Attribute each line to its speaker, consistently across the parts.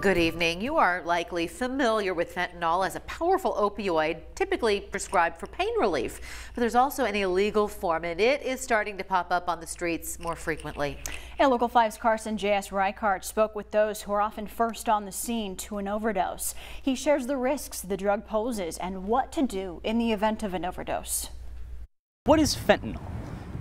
Speaker 1: Good evening. You are likely familiar with fentanyl as a powerful opioid typically prescribed for pain relief. But there's also an illegal form, and it is starting to pop up on the streets more frequently.
Speaker 2: And Local 5's Carson J.S. Reichart spoke with those who are often first on the scene to an overdose. He shares the risks the drug poses and what to do in the event of an overdose.
Speaker 3: What is fentanyl?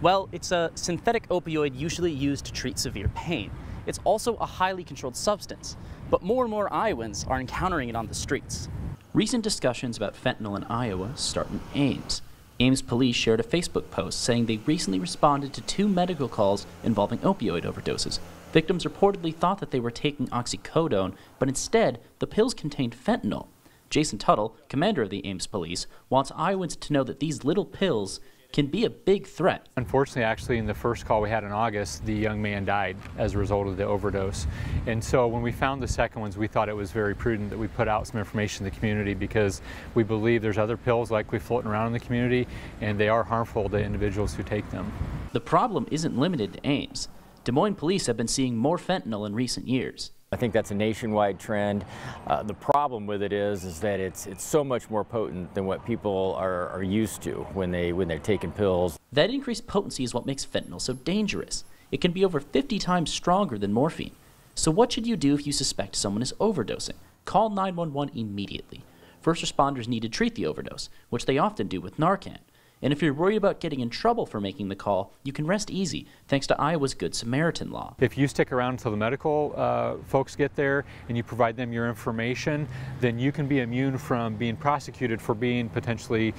Speaker 3: Well, it's a synthetic opioid usually used to treat severe pain. It's also a highly controlled substance, but more and more Iowans are encountering it on the streets. Recent discussions about fentanyl in Iowa start in AMES. AMES police shared a Facebook post saying they recently responded to 2 medical calls involving opioid overdoses. Victims reportedly thought that they were taking oxycodone, but instead, the pills contained fentanyl. Jason Tuttle, commander of the AMES police, wants Iowans to know that these little pills can be a big threat.
Speaker 4: Unfortunately, actually, in the first call we had in August, the young man died as a result of the overdose. And so when we found the second ones, we thought it was very prudent that we put out some information to the community because we believe there's other pills likely floating around in the community, and they are harmful to individuals who take them.
Speaker 3: The problem isn't limited to AMES. Des Moines police have been seeing more fentanyl in recent years.
Speaker 5: I think that's a nationwide trend. The problem with it is that it's so much more potent than what people are used to when they're taking pills.
Speaker 3: That increased potency is what makes fentanyl so dangerous. It can be over 50 times stronger than morphine. So what should you do if you suspect someone is overdosing? Call 911 immediately. First responders need to treat the overdose, which they often do with NARCAN. And if you're worried about getting in trouble for making the call, you can rest easy thanks to Iowa's Good Samaritan law.
Speaker 4: If you stick around until the medical folks get there and you provide them your information, then you can be immune from being prosecuted for being potentially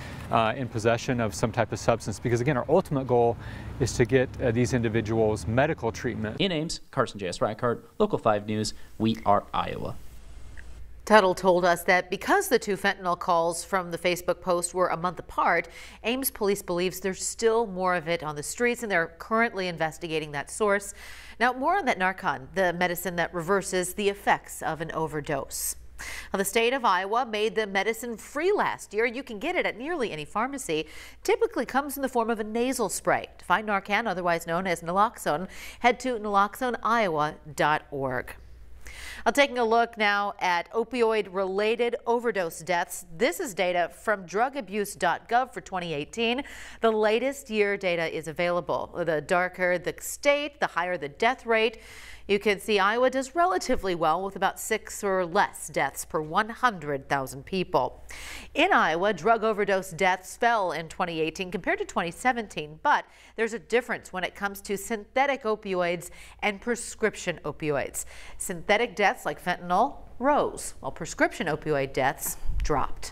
Speaker 4: in possession of some type of substance. Because again, our ultimate goal is to get these individuals medical treatment.
Speaker 3: In AMES, Carson J.S. Reichart, Local 5 News, we are Iowa.
Speaker 1: Tuttle told us that because the 2 fentanyl calls from the Facebook post were a month apart, AMES police believes there's still more of it on the streets, and they're currently investigating that source. Now, more on that NARCAN, the medicine that reverses the effects of an overdose. Now, the state of Iowa made the medicine free last year. You can get it at nearly any pharmacy. Typically comes in the form of a nasal spray. To find NARCAN, otherwise known as naloxone, head to naloxoneiowa.org. Taking a look now at opioid-related overdose deaths. This is data from drugabuse.gov for 2018. The latest year data is available. The darker the state, the higher the death rate. You can see Iowa does relatively well with about 6 or less deaths per 100,000 people. In Iowa, drug overdose deaths fell in 2018 compared to 2017, but there's a difference when it comes to synthetic opioids and prescription opioids. Synthetic deaths like fentanyl rose, while prescription opioid deaths dropped.